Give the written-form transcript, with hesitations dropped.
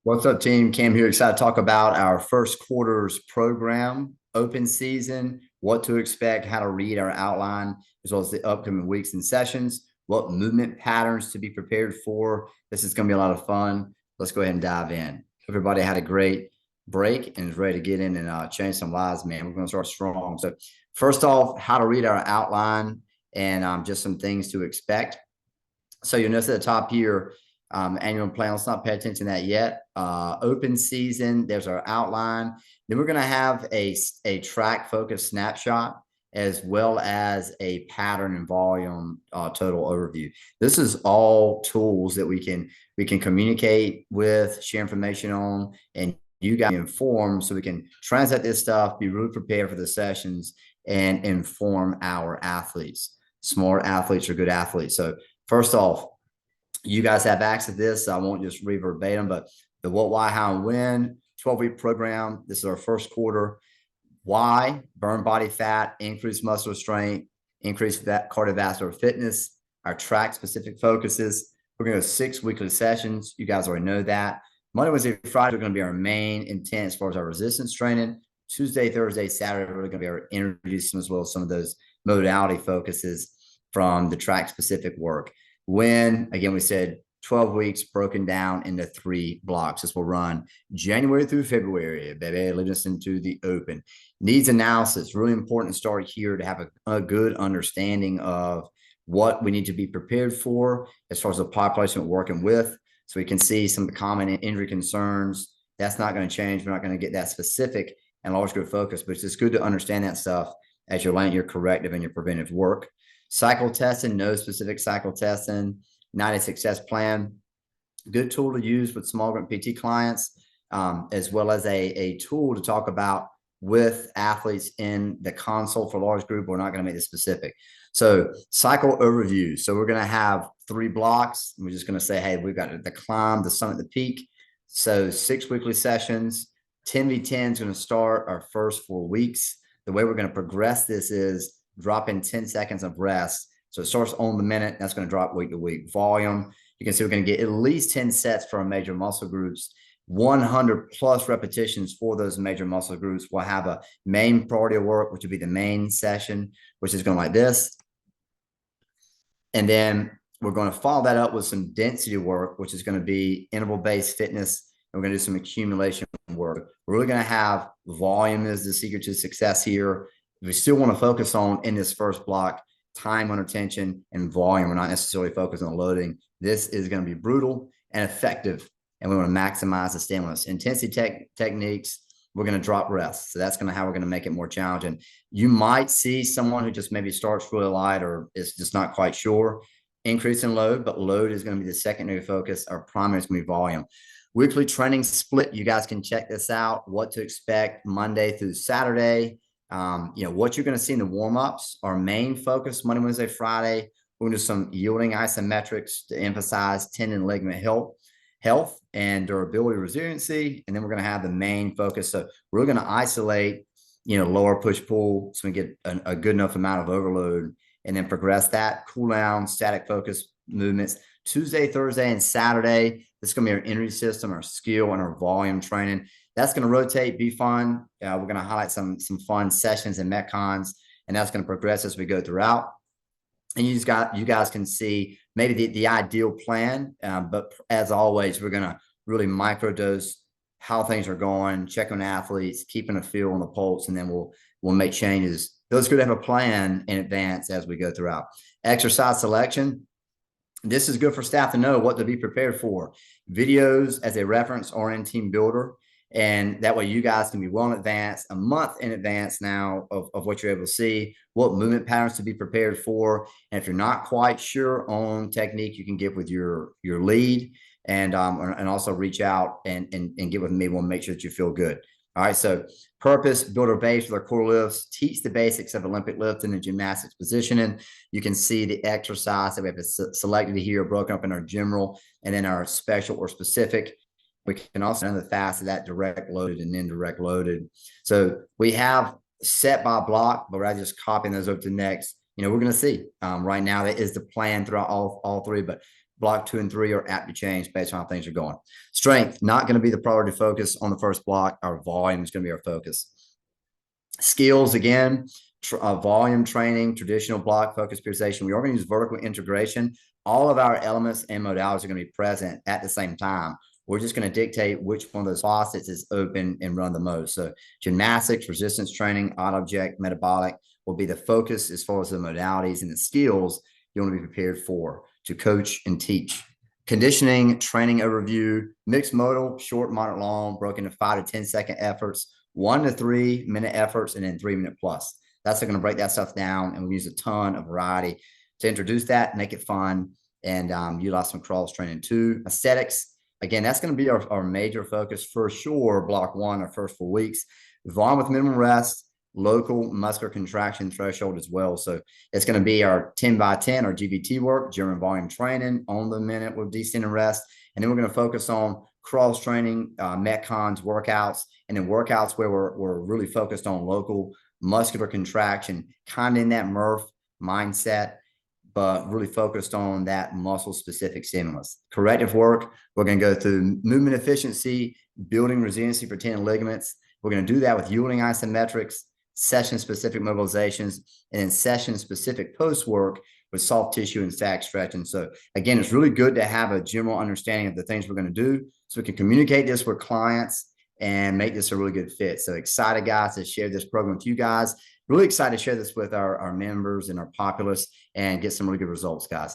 What's up, team? Cam here. Excited to talk about our first quarter's program, open season, what to expect, how to read our outline, as well as the upcoming weeks and sessions, what movement patterns to be prepared for. This is going to be a lot of fun. Let's go ahead and dive in. Everybody had a great break and is ready to get in and change some lives, man. We're going to start strong. So, first off, how to read our outline and just some things to expect. So, you'll notice at the top here, annual plan. Let's not pay attention to that yet. Open season, there's our outline. Then we're going to have a track focus snapshot as well as a pattern and volume total overview. This is all tools that we can communicate with, share information on, and you guys inform so we can translate this stuff, be really prepared for the sessions, and inform our athletes. Smart athletes are good athletes. So first off, you guys have access to this. So I won't just read verbatim, but the what, why, how, and when 12-week program. This is our first quarter. Why? Burn body fat, increase muscle strength, increase cardiovascular fitness, our track specific focuses. We're going to go 6 weekly sessions. You guys already know that. Monday, Wednesday, Friday are going to be our main intent as far as our resistance training. Tuesday, Thursday, Saturday are going to be our energy system as well as some of those modality focuses from the track specific work. When, again, we said 12 weeks broken down into 3 blocks. This will run January through February, baby, leading us into the open. Needs analysis, really important to start here to have a good understanding of what we need to be prepared for as far as the population we're working with. So we can see some of the common injury concerns. That's not going to change. We're not going to get that specific and large group focus, but it's just good to understand that stuff as you're laying your corrective and your preventive work. Cycle testing, no specific cycle testing, 90 success plan, good tool to use with small group PT clients, as well as a tool to talk about with athletes in the consult for large group. We're not going to make this specific. So cycle overview. So we're going to have 3 blocks. We're just going to say, hey, we've got the climb, the summit, the peak. So 6 weekly sessions. 10v10 is going to start our first 4 weeks. The way we're going to progress this is drop in 10 seconds of rest. So it starts on the minute. That's going to drop week to week. Volume, you can see we're going to get at least 10 sets for our major muscle groups, 100 plus repetitions for those major muscle groups. We'll have a main priority of work, which will be the main session, which is going like this. And then we're going to follow that up with some density work, which is going to be interval-based fitness. And we're going to do some accumulation work. We're really going to have volume as the secret to success here. We still want to focus on in this first block, time under tension and volume. We're not necessarily focused on loading. This is going to be brutal and effective, and we want to maximize the stimulus. Intensity techniques, we're going to drop rest. So that's going to how we're going to make it more challenging. You might see someone who just maybe starts really light or is just not quite sure. Increase in load, but load is going to be the secondary focus. Our primary is going to be volume. Weekly training split. You guys can check this out. What to expect Monday through Saturday. What you're going to see in the warm-ups, our main focus, Monday, Wednesday, Friday, we're going to do some yielding isometrics to emphasize tendon and ligament health and durability, resiliency. And then we're going to have the main focus. So we're going to isolate, lower push-pull so we get a good enough amount of overload and then progress that, cool down, static focus movements. Tuesday, Thursday, and Saturday, this is going to be our energy system, our skill, and our volume training. That's going to rotate, be fun. We're going to highlight some fun sessions and metcons, and that's going to progress as we go throughout. And you guys can see maybe the ideal plan, but as always, we're going to really microdose how things are going, check on athletes, keeping a feel on the pulse, and then we'll make changes. Those good to have a plan in advance as we go throughout. Exercise selection. This is good for staff to know what to be prepared for. Videos as a reference are in Team Builder. And that way you guys can be well in advance, a month in advance now of what you're able to see, what movement patterns to be prepared for. And if you're not quite sure on technique, you can get with your lead and also reach out and get with me. We'll make sure that you feel good. All right. So purpose, build our base with our core lifts, teach the basics of Olympic lifting and gymnastics positioning. You can see the exercise that we have selected here, broken up in our general and then our special or specific. We can also know the fast of that direct loaded and indirect loaded. So we have set by block, but we're just copying those over to next. We're going to see right now that is the plan throughout all 3, but block 2 and 3 are apt to change based on how things are going. Strength, not going to be the priority focus on the first block. Our volume is going to be our focus. Skills, again, volume training, traditional block focus periodization. We are going to use vertical integration. All of our elements and modalities are going to be present at the same time. We're just going to dictate which one of those faucets is open and run the most. So gymnastics, resistance training, auto object, metabolic will be the focus as far as the modalities and the skills you want to be prepared for to coach and teach. Conditioning, training overview, mixed modal, short, moderate, long, broken into 5 to 10 second efforts, 1 to 3 minute efforts, and then 3 minute plus. That's going to break that stuff down, and we use a ton of variety to introduce that, make it fun, and utilize some cross training too. Aesthetics, again, that's going to be our major focus for sure. Block 1, our first 4 weeks. Volume with minimum rest, local muscular contraction threshold as well. So it's going to be our 10 by 10, our GVT work, German volume training on the minute with descent and rest. And then we're going to focus on cross training, Metcons workouts, and then workouts where we're really focused on local muscular contraction, kind of in that Murph mindset, but really focused on that muscle specific stimulus. Corrective work, we're going to go through movement efficiency, building resiliency for tendon ligaments. We're going to do that with yielding isometrics, session specific mobilizations, and then session specific post work with soft tissue and static stretching. So again, it's really good to have a general understanding of the things we're going to do so we can communicate this with clients and make this a really good fit. So excited, guys, to share this program with you guys. Really excited to share this with our members and our populace and get some really good results, guys.